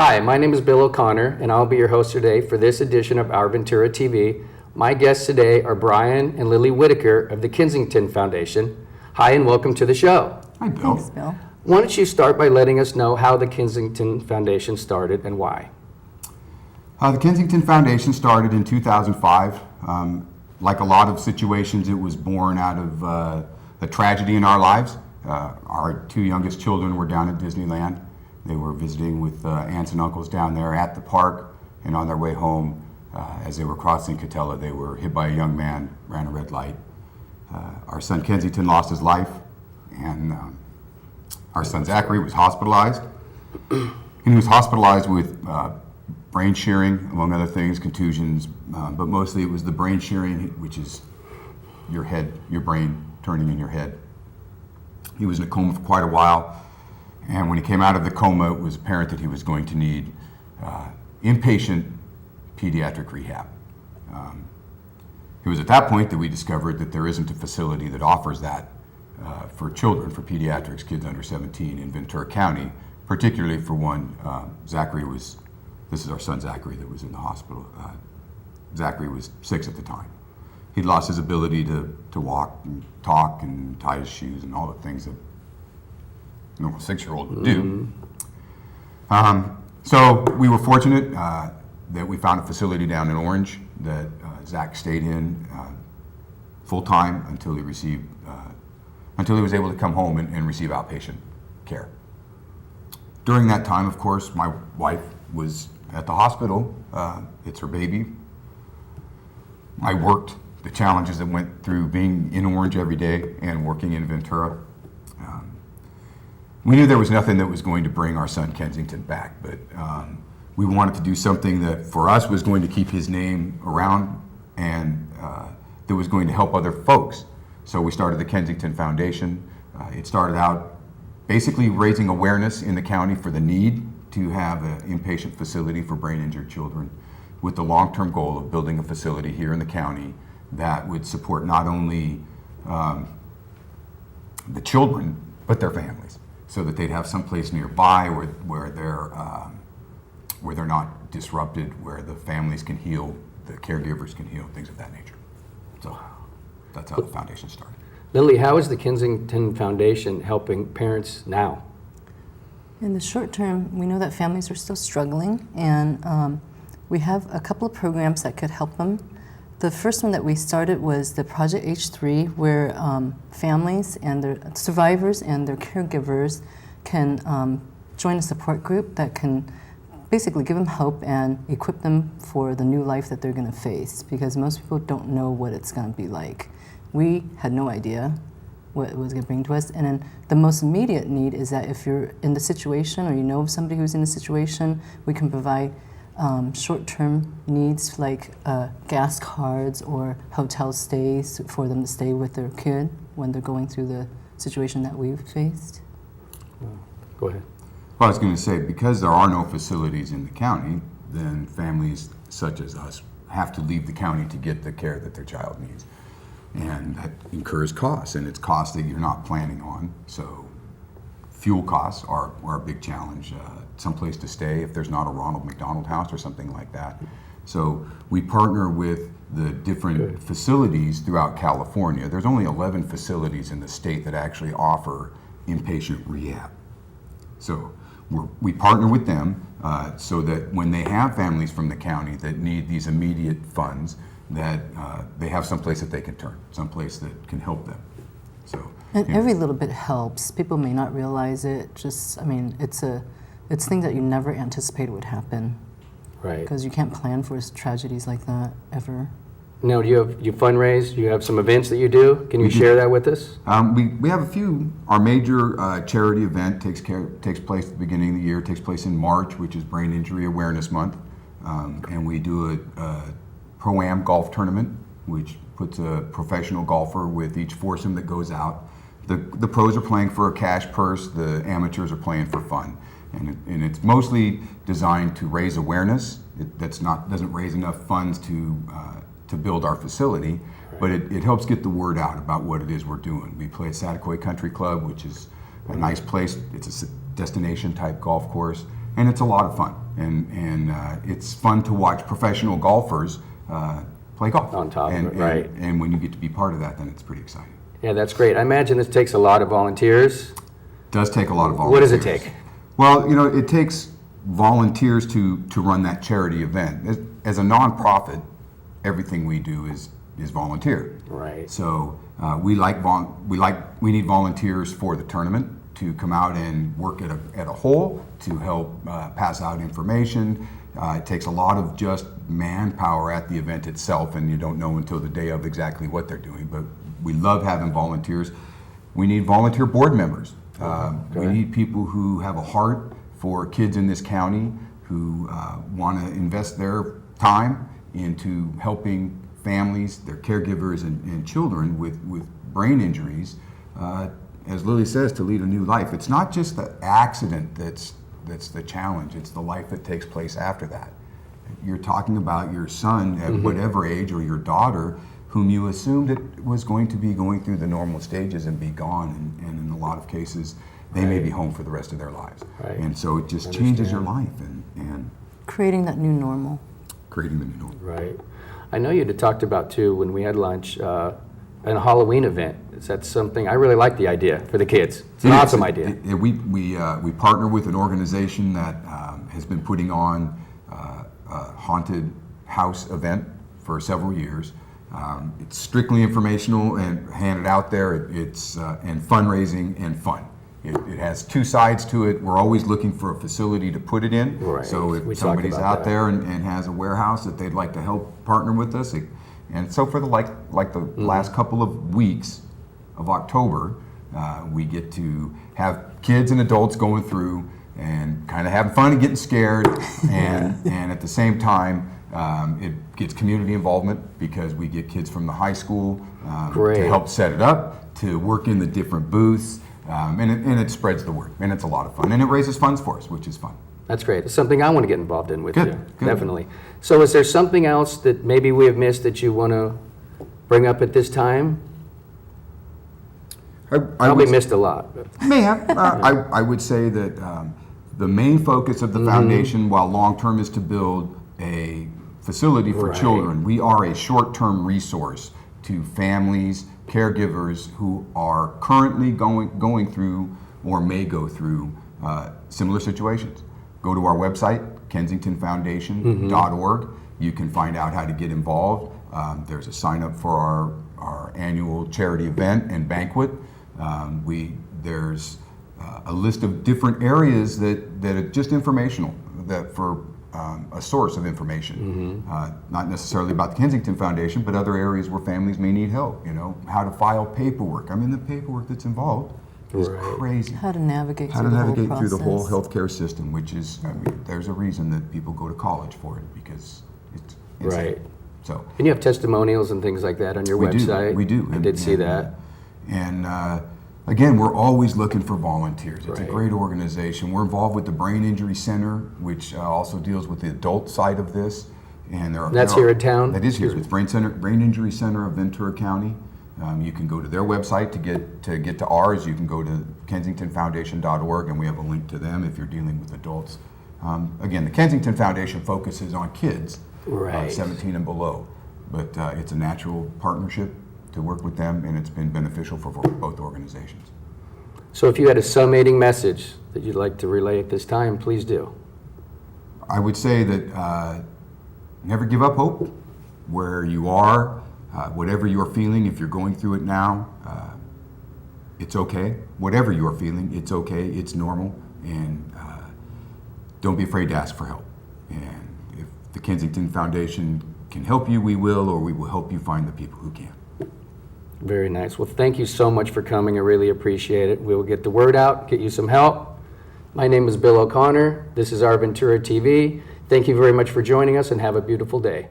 Hi, my name is Bill O'Connor, and I'll be your host today for this edition of Our Ventura TV. My guests today are Brian and Lili Whittaker of the Kensington Foundation. Hi, and welcome to the show. Hi, Bill. Thanks, Bill. Why don't you start by letting us know how the Kensington Foundation started and why? The Kensington Foundation started in 2005. Like a lot of situations, it was born out of a tragedy in our lives. Our two youngest children were down at Disneyland. They were visiting with aunts and uncles down there at the park, and on their way home, as they were crossing Catella, they were hit by a young man, ran a red light. Our son Kensington lost his life, and our son Zachary was hospitalized. And he was hospitalized with brain shearing, among other things, contusions, but mostly it was the brain shearing, which is your head, your brain turning in your head. He was in a coma for quite a while, and when he came out of the coma, it was apparent that he was going to need inpatient pediatric rehab. It was at that point that we discovered that there isn't a facility that offers that for children, for pediatrics, kids under 17 in Ventura County, particularly for one. This is our son Zachary that was in the hospital. Zachary was 6 at the time. He'd lost his ability to walk and talk and tie his shoes and all the things that a normal 6-year-old would do. So we were fortunate that we found a facility down in Orange that Zach stayed in full-time until he was able to come home and receive outpatient care. During that time, of course, my wife was at the hospital. It's her baby. I worked the challenges that went through being in Orange every day and working in Ventura. We knew there was nothing that was going to bring our son Kensington back, but we wanted to do something that for us was going to keep his name around and that was going to help other folks. So we started the Kensington Foundation. It started out basically raising awareness in the county for the need to have an inpatient facility for brain injured children, with the long-term goal of building a facility here in the county that would support not only the children, but their families, so that they'd have some place nearby where they're not disrupted, where the families can heal, the caregivers can heal, things of that nature. So that's how the foundation started. Lili, how is the Kensington Foundation helping parents now? In the short term, we know that families are still struggling, and we have a couple of programs that could help them. The first one that we started was the Project H3, where families and their survivors and their caregivers can join a support group that can basically give them hope and equip them for the new life that they're going to face, because most people don't know what it's going to be like. We had no idea what it was going to bring to us. And then the most immediate need is that if you're in the situation or you know of somebody who's in the situation, we can provide short-term needs like gas cards or hotel stays for them to stay with their kid when they're going through the situation that we've faced. Go ahead. Well, I was going to say, because there are no facilities in the county, then families such as us have to leave the county to get the care that their child needs. And that incurs costs, and it's costs that you're not planning on. So fuel costs are a big challenge. Someplace to stay if there's not a Ronald McDonald House or something like that. So we partner with the different facilities throughout California. There's only 11 facilities in the state that actually offer inpatient rehab. So we partner with them so that when they have families from the county that need these immediate funds, that they have someplace that they can turn, someplace that can help them. So, and every little bit helps. People may not realize it. It's things that you never anticipated would happen. Right. Because you can't plan for tragedies like that ever. Now, do you fundraise? Do you have some events that you do? Can you share that with us? We have a few. Our major charity event takes place at the beginning of the year. Takes place in March, which is Brain Injury Awareness Month, and we do a Pro-Am golf tournament, which puts a professional golfer with each foursome that goes out. The pros are playing for a cash purse. The amateurs are playing for fun. And it's mostly designed to raise awareness. It doesn't raise enough funds to build our facility, but it helps get the word out about what it is we're doing. We play at Satakoy Country Club, which is a nice place. It's a destination type golf course, and it's a lot of fun. And it's fun to watch professional golfers play golf. On top of it, right. And when you get to be part of that, then it's pretty exciting. Yeah, that's great. I imagine this takes a lot of volunteers. Does take a lot of volunteers. What does it take? Well, you know, it takes volunteers to run that charity event. As a nonprofit, everything we do is volunteer. Right. So we need volunteers for the tournament to come out and work at a hole to help pass out information. It takes a lot of just manpower at the event itself, and you don't know until the day of exactly what they're doing. But we love having volunteers. We need volunteer board members. We need people who have a heart for kids in this county, who want to invest their time into helping families, their caregivers, and children with brain injuries, as Lili says, to lead a new life. It's not just the accident that's the challenge, it's the life that takes place after that. You're talking about your son at whatever age, or your daughter, whom you assumed it was going to be going through the normal stages and be gone, and in a lot of cases, they may be home for the rest of their lives. Right. And so it just changes your life and Creating that new normal. creating the new normal. Right. I know you'd talked about, too, when we had lunch, a Halloween event. Is that something, I really like the idea for the kids. It's an awesome idea. We partner with an organization that has been putting on a haunted house event for several years. It's strictly informational and handed out there. It's and fundraising and fun. It has two sides to it. We're always looking for a facility to put it in. Right. So We if talked somebody's about out that. there and has a warehouse that they'd like to help partner with us, and so for the last couple of weeks of October, we get to have kids and adults going through and kind of having fun and getting scared, and at the same time, it gets community involvement because we get kids from the high school Great. to help set it up, to work in the different booths, and it spreads the word, and it's a lot of fun, and it raises funds for us, which is fun. That's great. It's something I want to get involved in with Good, you. good. Definitely. So is there something else that maybe we have missed that you want to bring up at this time? I Probably would- missed a lot. But. May have. I would say that the main focus of the foundation, while long-term, is to build a facility for Right. children. We are a short-term resource to families, caregivers who are currently going through or may go through similar situations. Go to our website, kensingtonfoundation.org. You can find out how to get involved. There's a sign-up for our annual charity event and banquet. There's a list of different areas that are just informational, that for a source of information. Not necessarily about the Kensington Foundation, but other areas where families may need help. You know, how to file paperwork. I mean, the paperwork that's involved is Right. crazy. How to navigate How through to the whole navigate through the whole process. healthcare system, which is, I mean, there's a reason that people go to college for it, because it's insane. Right. So And you have testimonials and things like that on your website. we do. I did see that. And again, we're always looking for volunteers. It's Right. a great organization. We're involved with the Brain Injury Center, which also deals with the adult side of this. And That's here in town? That is here. It's Brain Injury Center of Ventura County. You can go to their website to get to ours. You can go to kensingtonfoundation.org, and we have a link to them if you're dealing with adults. Again, the Kensington Foundation focuses on kids, Right. 17 and below, but it's a natural partnership to work with them, and it's been beneficial for both organizations. So if you had a summating message that you'd like to relay at this time, please do. I would say that never give up hope. Where you are, whatever you're feeling, if you're going through it now, it's okay. Whatever you're feeling, it's okay. It's normal, and don't be afraid to ask for help. And if the Kensington Foundation can help you, we will, or we will help you find the people who can. Very nice. Well, thank you so much for coming. I really appreciate it. We will get the word out, get you some help. My name is Bill O'Connor. This is Our Ventura TV. Thank you very much for joining us, and have a beautiful day.